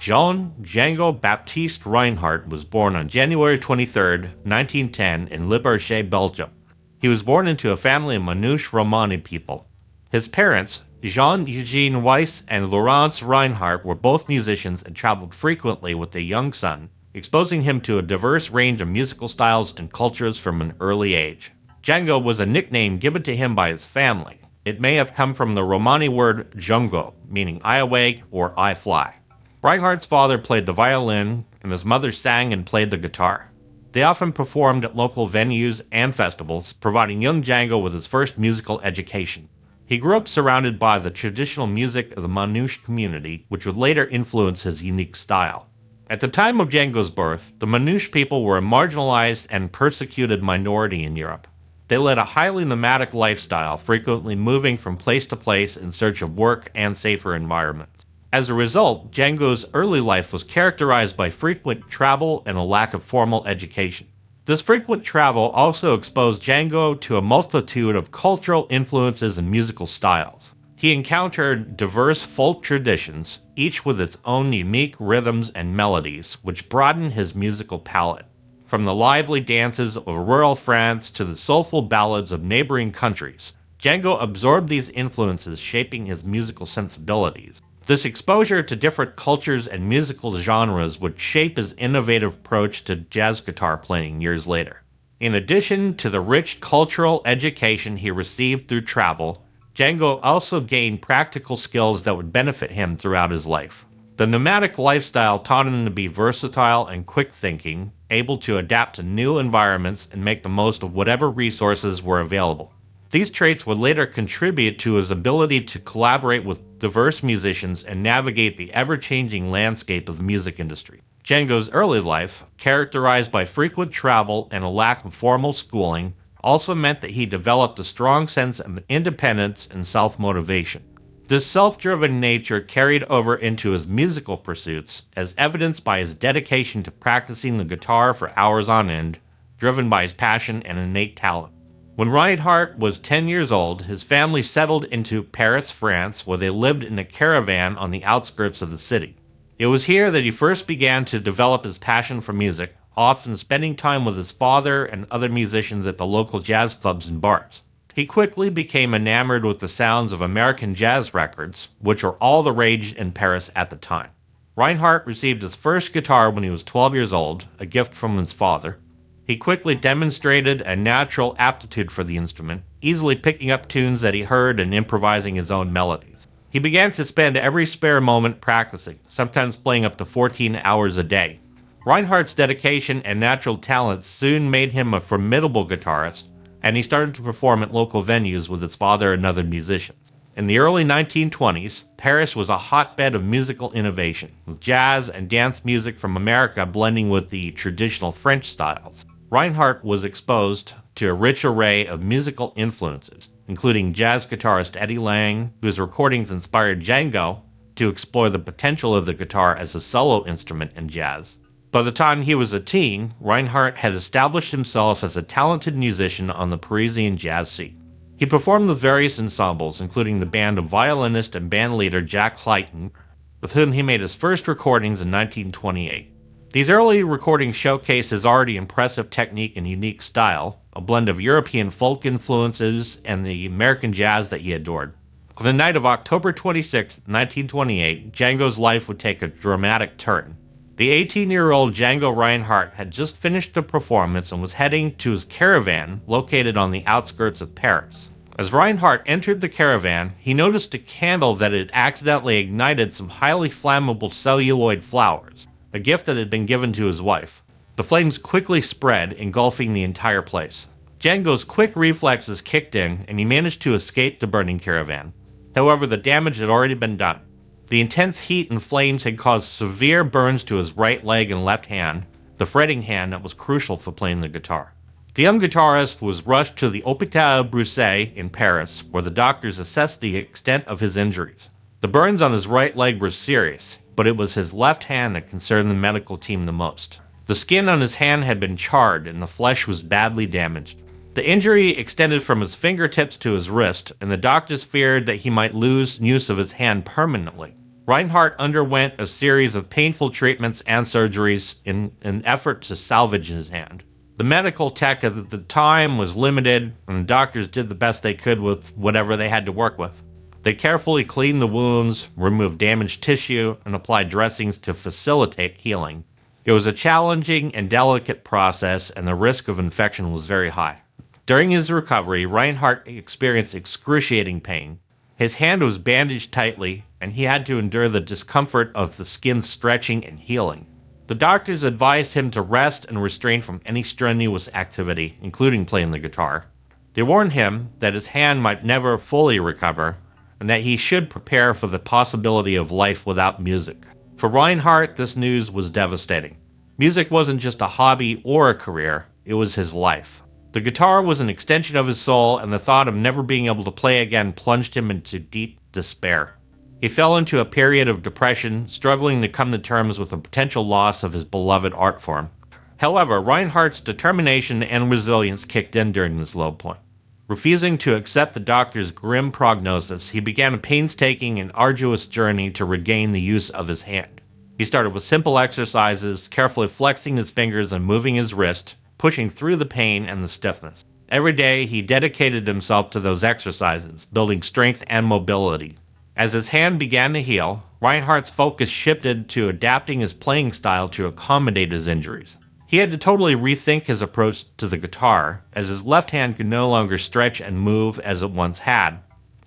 Jean Django Baptiste Reinhardt was born on January 23, 1910 in Le Bourget, Belgium. He was born into a family of Manouche Romani people. His parents, Jean-Eugene Weiss and Laurence Reinhardt, were both musicians and traveled frequently with their young son, exposing him to a diverse range of musical styles and cultures from an early age. Django was a nickname given to him by his family. It may have come from the Romani word Django, meaning I awake or I fly. Reinhardt's father played the violin, and his mother sang and played the guitar. They often performed at local venues and festivals, providing young Django with his first musical education. He grew up surrounded by the traditional music of the Manouche community, which would later influence his unique style. At the time of Django's birth, the Manouche people were a marginalized and persecuted minority in Europe. They led a highly nomadic lifestyle, frequently moving from place to place in search of work and safer environments. As a result, Django's early life was characterized by frequent travel and a lack of formal education. This frequent travel also exposed Django to a multitude of cultural influences and musical styles. He encountered diverse folk traditions, each with its own unique rhythms and melodies, which broadened his musical palette. From the lively dances of rural France to the soulful ballads of neighboring countries, Django absorbed these influences, shaping his musical sensibilities. This exposure to different cultures and musical genres would shape his innovative approach to jazz guitar playing years later. In addition to the rich cultural education he received through travel, Django also gained practical skills that would benefit him throughout his life. The nomadic lifestyle taught him to be versatile and quick-thinking, able to adapt to new environments and make the most of whatever resources were available. These traits would later contribute to his ability to collaborate with diverse musicians and navigate the ever-changing landscape of the music industry. Django's early life, characterized by frequent travel and a lack of formal schooling, also meant that he developed a strong sense of independence and self-motivation. This self-driven nature carried over into his musical pursuits, as evidenced by his dedication to practicing the guitar for hours on end, driven by his passion and innate talent. When Reinhardt was 10 years old, his family settled into Paris, France, where they lived in a caravan on the outskirts of the city. It was here that he first began to develop his passion for music, often spending time with his father and other musicians at the local jazz clubs and bars. He quickly became enamored with the sounds of American jazz records, which were all the rage in Paris at the time. Reinhardt received his first guitar when he was 12 years old, a gift from his father. He quickly demonstrated a natural aptitude for the instrument, easily picking up tunes that he heard and improvising his own melodies. He began to spend every spare moment practicing, sometimes playing up to 14 hours a day. Reinhardt's dedication and natural talent soon made him a formidable guitarist, and he started to perform at local venues with his father and other musicians. In the early 1920s, Paris was a hotbed of musical innovation, with jazz and dance music from America blending with the traditional French styles. Reinhardt was exposed to a rich array of musical influences, including jazz guitarist Eddie Lang, whose recordings inspired Django to explore the potential of the guitar as a solo instrument in jazz. By the time he was a teen, Reinhardt had established himself as a talented musician on the Parisian jazz scene. He performed with various ensembles, including the band of violinist and bandleader Jack Clayton, with whom he made his first recordings in 1928. These early recordings showcased his already impressive technique and unique style, a blend of European folk influences and the American jazz that he adored. On the night of October 26, 1928, Django's life would take a dramatic turn. The 18-year-old Django Reinhardt had just finished a performance and was heading to his caravan located on the outskirts of Paris. As Reinhardt entered the caravan, he noticed a candle that had accidentally ignited some highly flammable celluloid flowers, a gift that had been given to his wife. The flames quickly spread, engulfing the entire place. Django's quick reflexes kicked in, and he managed to escape the burning caravan. However, the damage had already been done. The intense heat and flames had caused severe burns to his right leg and left hand, the fretting hand that was crucial for playing the guitar. The young guitarist was rushed to the Hôpital Broussais in Paris, where the doctors assessed the extent of his injuries. The burns on his right leg were serious, but it was his left hand that concerned the medical team the most. The skin on his hand had been charred and the flesh was badly damaged. The injury extended from his fingertips to his wrist, and the doctors feared that he might lose use of his hand permanently. Reinhardt underwent a series of painful treatments and surgeries in an effort to salvage his hand. The medical tech at the time was limited, and the doctors did the best they could with whatever they had to work with. They carefully cleaned the wounds, removed damaged tissue, and applied dressings to facilitate healing. It was a challenging and delicate process, and the risk of infection was very high. During his recovery, Reinhardt experienced excruciating pain. His hand was bandaged tightly, and he had to endure the discomfort of the skin stretching and healing. The doctors advised him to rest and restrain from any strenuous activity, including playing the guitar. They warned him that his hand might never fully recover, and that he should prepare for the possibility of life without music. For Reinhardt, this news was devastating. Music wasn't just a hobby or a career, it was his life. The guitar was an extension of his soul, and the thought of never being able to play again plunged him into deep despair. He fell into a period of depression, struggling to come to terms with the potential loss of his beloved art form. However, Reinhardt's determination and resilience kicked in during this low point. Refusing to accept the doctor's grim prognosis, he began a painstaking and arduous journey to regain the use of his hand. He started with simple exercises, carefully flexing his fingers and moving his wrist, pushing through the pain and the stiffness. Every day, he dedicated himself to those exercises, building strength and mobility. As his hand began to heal, Reinhardt's focus shifted to adapting his playing style to accommodate his injuries. He had to totally rethink his approach to the guitar, as his left hand could no longer stretch and move as it once had.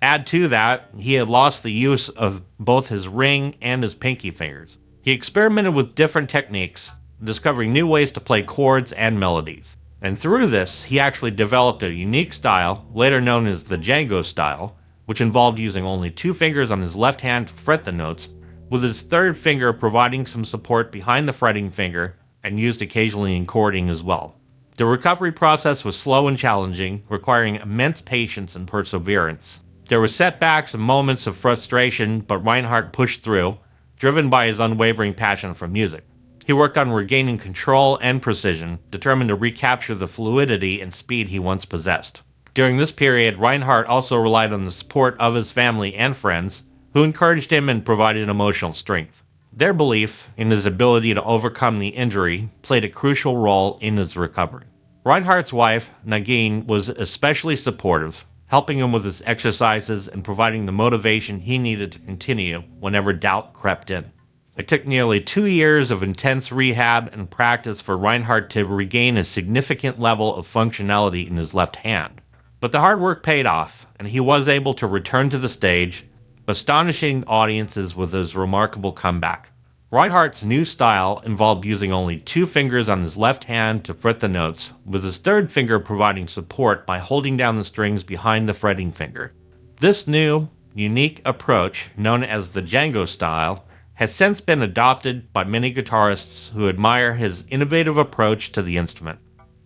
Add to that, he had lost the use of both his ring and his pinky fingers. He experimented with different techniques, discovering new ways to play chords and melodies. And through this, he actually developed a unique style, later known as the Django style, which involved using only 2 fingers on his left hand to fret the notes, with his third finger providing some support behind the fretting finger and used occasionally in chording as well. The recovery process was slow and challenging, requiring immense patience and perseverance. There were setbacks and moments of frustration, but Reinhardt pushed through, driven by his unwavering passion for music. He worked on regaining control and precision, determined to recapture the fluidity and speed he once possessed. During this period, Reinhardt also relied on the support of his family and friends, who encouraged him and provided emotional strength. Their belief in his ability to overcome the injury played a crucial role in his recovery. Reinhardt's wife, Nagin, was especially supportive, helping him with his exercises and providing the motivation he needed to continue whenever doubt crept in. It took nearly 2 years of intense rehab and practice for Reinhardt to regain a significant level of functionality in his left hand. But the hard work paid off, and he was able to return to the stage, astonishing audiences with his remarkable comeback. Reinhardt's new style involved using only 2 fingers on his left hand to fret the notes, with his third finger providing support by holding down the strings behind the fretting finger. This new, unique approach, known as the Django style, has since been adopted by many guitarists who admire his innovative approach to the instrument.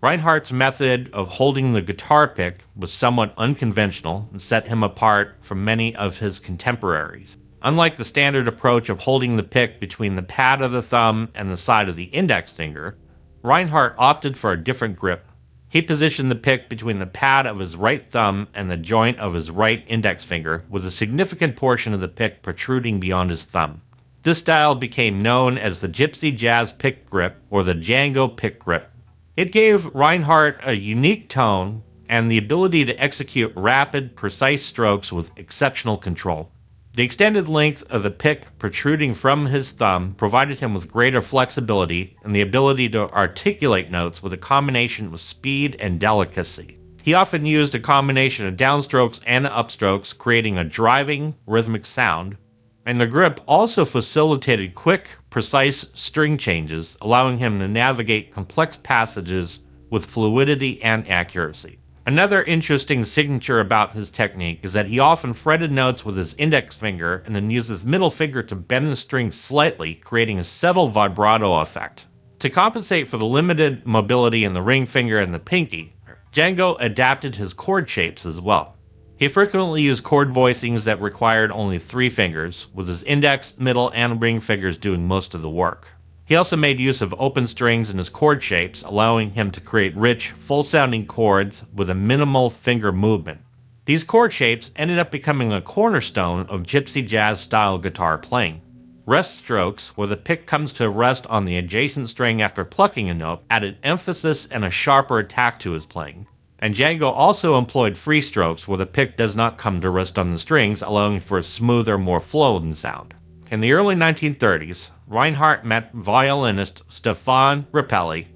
Reinhardt's method of holding the guitar pick was somewhat unconventional and set him apart from many of his contemporaries. Unlike the standard approach of holding the pick between the pad of the thumb and the side of the index finger, Reinhardt opted for a different grip. He positioned the pick between the pad of his right thumb and the joint of his right index finger, with a significant portion of the pick protruding beyond his thumb. This style became known as the Gypsy Jazz Pick Grip or the Django Pick Grip. It gave Reinhardt a unique tone and the ability to execute rapid, precise strokes with exceptional control. The extended length of the pick protruding from his thumb provided him with greater flexibility and the ability to articulate notes with a combination of speed and delicacy. He often used a combination of downstrokes and upstrokes, creating a driving, rhythmic sound, and the grip also facilitated quick, precise string changes, allowing him to navigate complex passages with fluidity and accuracy. Another interesting signature about his technique is that he often fretted notes with his index finger and then used his middle finger to bend the string slightly, creating a subtle vibrato effect. To compensate for the limited mobility in the ring finger and the pinky, Django adapted his chord shapes as well. He frequently used chord voicings that required only 3 fingers, with his index, middle, and ring fingers doing most of the work. He also made use of open strings in his chord shapes, allowing him to create rich, full-sounding chords with a minimal finger movement. These chord shapes ended up becoming a cornerstone of gypsy jazz-style guitar playing. Rest strokes, where the pick comes to rest on the adjacent string after plucking a note, added emphasis and a sharper attack to his playing. And Django also employed free strokes, where the pick does not come to rest on the strings, allowing for a smoother, more flowing sound. In the early 1930s, Reinhardt met violinist Stéphane Grappelli,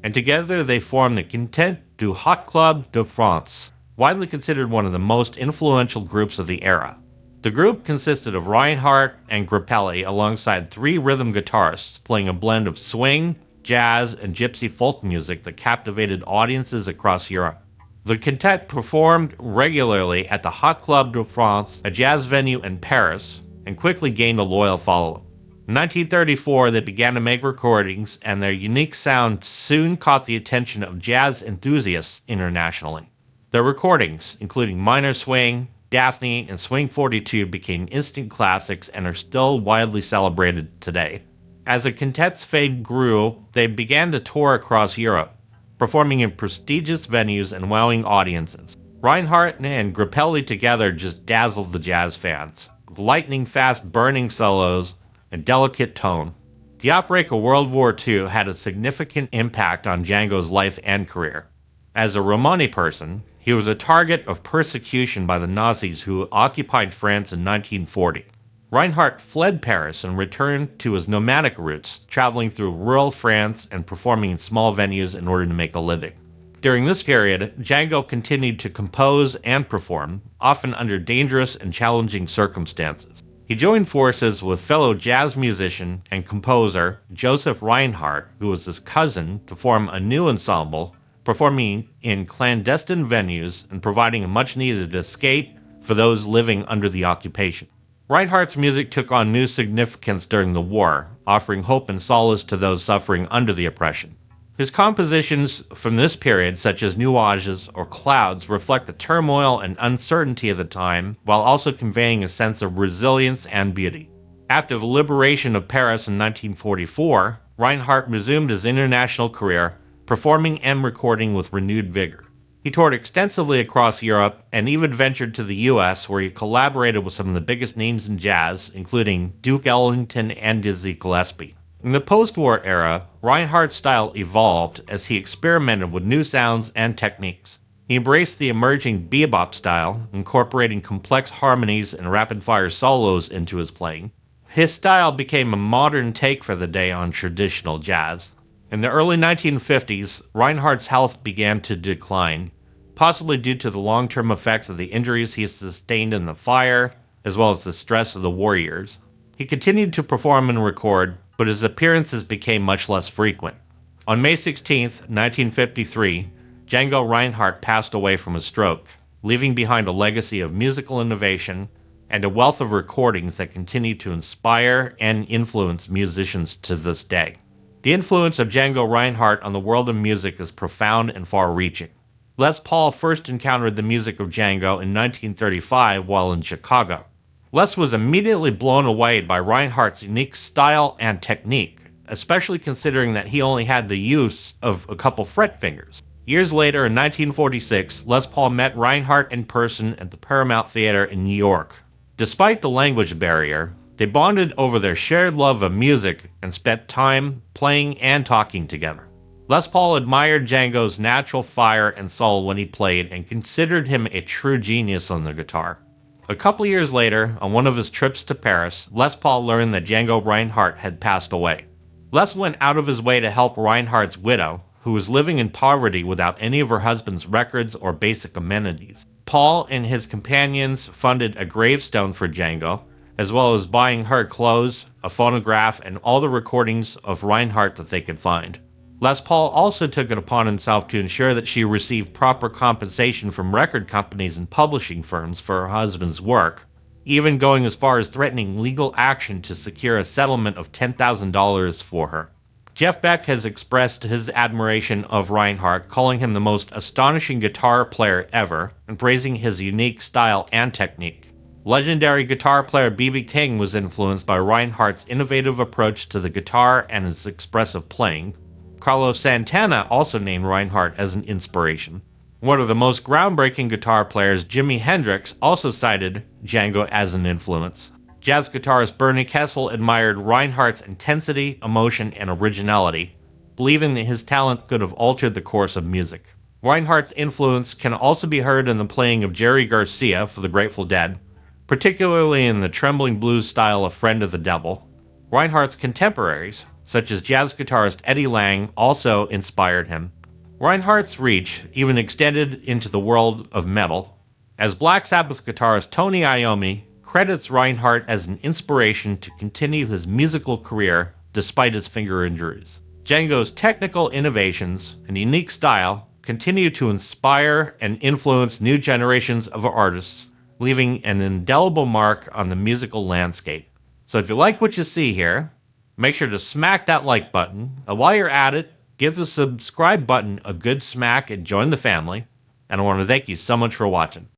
and together they formed the Quintette du Hot Club de France, widely considered one of the most influential groups of the era. The group consisted of Reinhardt and Grappelli alongside 3 rhythm guitarists playing a blend of swing, jazz, and gypsy folk music that captivated audiences across Europe. The quintet performed regularly at the Hot Club de France, a jazz venue in Paris, and quickly gained a loyal following. In 1934, they began to make recordings, and their unique sound soon caught the attention of jazz enthusiasts internationally. Their recordings, including Minor Swing, Daphne, and Swing 42, became instant classics and are still widely celebrated today. As the quintet's fame grew, they began to tour across Europe, performing in prestigious venues and wowing audiences. Reinhardt and Grappelli together just dazzled the jazz fans, with lightning-fast burning solos and delicate tone. The outbreak of World War II had a significant impact on Django's life and career. As a Romani person, he was a target of persecution by the Nazis who occupied France in 1940. Reinhardt fled Paris and returned to his nomadic roots, traveling through rural France and performing in small venues in order to make a living. During this period, Django continued to compose and perform, often under dangerous and challenging circumstances. He joined forces with fellow jazz musician and composer Joseph Reinhardt, who was his cousin, to form a new ensemble, performing in clandestine venues and providing a much-needed escape for those living under the occupation. Reinhardt's music took on new significance during the war, offering hope and solace to those suffering under the oppression. His compositions from this period, such as Nuages or Clouds, reflect the turmoil and uncertainty of the time, while also conveying a sense of resilience and beauty. After the liberation of Paris in 1944, Reinhardt resumed his international career, performing and recording with renewed vigor. He toured extensively across Europe and even ventured to the US, where he collaborated with some of the biggest names in jazz, including Duke Ellington and Dizzy Gillespie. In the post-war era, Reinhardt's style evolved as he experimented with new sounds and techniques. He embraced the emerging bebop style, incorporating complex harmonies and rapid-fire solos into his playing. His style became a modern take for the day on traditional jazz. In the early 1950s, Reinhardt's health began to decline, possibly due to the long-term effects of the injuries he sustained in the fire, as well as the stress of the war years. He continued to perform and record, but his appearances became much less frequent. On May 16, 1953, Django Reinhardt passed away from a stroke, leaving behind a legacy of musical innovation and a wealth of recordings that continue to inspire and influence musicians to this day. The influence of Django Reinhardt on the world of music is profound and far-reaching. Les Paul first encountered the music of Django in 1935 while in Chicago. Les was immediately blown away by Reinhardt's unique style and technique, especially considering that he only had the use of a couple fret fingers. Years later, in 1946, Les Paul met Reinhardt in person at the Paramount Theater in New York. Despite the language barrier, they bonded over their shared love of music and spent time playing and talking together. Les Paul admired Django's natural fire and soul when he played and considered him a true genius on the guitar. A couple years later, on one of his trips to Paris, Les Paul learned that Django Reinhardt had passed away. Les went out of his way to help Reinhardt's widow, who was living in poverty without any of her husband's records or basic amenities. Paul and his companions funded a gravestone for Django, as well as buying her clothes, a phonograph, and all the recordings of Reinhardt that they could find. Les Paul also took it upon himself to ensure that she received proper compensation from record companies and publishing firms for her husband's work, even going as far as threatening legal action to secure a settlement of $10,000 for her. Jeff Beck has expressed his admiration of Reinhardt, calling him the most astonishing guitar player ever, and praising his unique style and technique. Legendary guitar player B.B. King was influenced by Reinhardt's innovative approach to the guitar and his expressive playing. Carlos Santana also named Reinhardt as an inspiration. One of the most groundbreaking guitar players, Jimi Hendrix, also cited Django as an influence. Jazz guitarist Bernie Kessel admired Reinhardt's intensity, emotion, and originality, believing that his talent could have altered the course of music. Reinhardt's influence can also be heard in the playing of Jerry Garcia for the Grateful Dead, particularly in the trembling blues style of Friend of the Devil. Reinhardt's contemporaries, such as jazz guitarist Eddie Lang, also inspired him. Reinhardt's reach even extended into the world of metal, as Black Sabbath guitarist Tony Iommi credits Reinhardt as an inspiration to continue his musical career despite his finger injuries. Django's technical innovations and unique style continue to inspire and influence new generations of artists, leaving an indelible mark on the musical landscape. So if you like what you see here, make sure to smack that like button, and while you're at it, give the subscribe button a good smack and join the family, and I want to thank you so much for watching.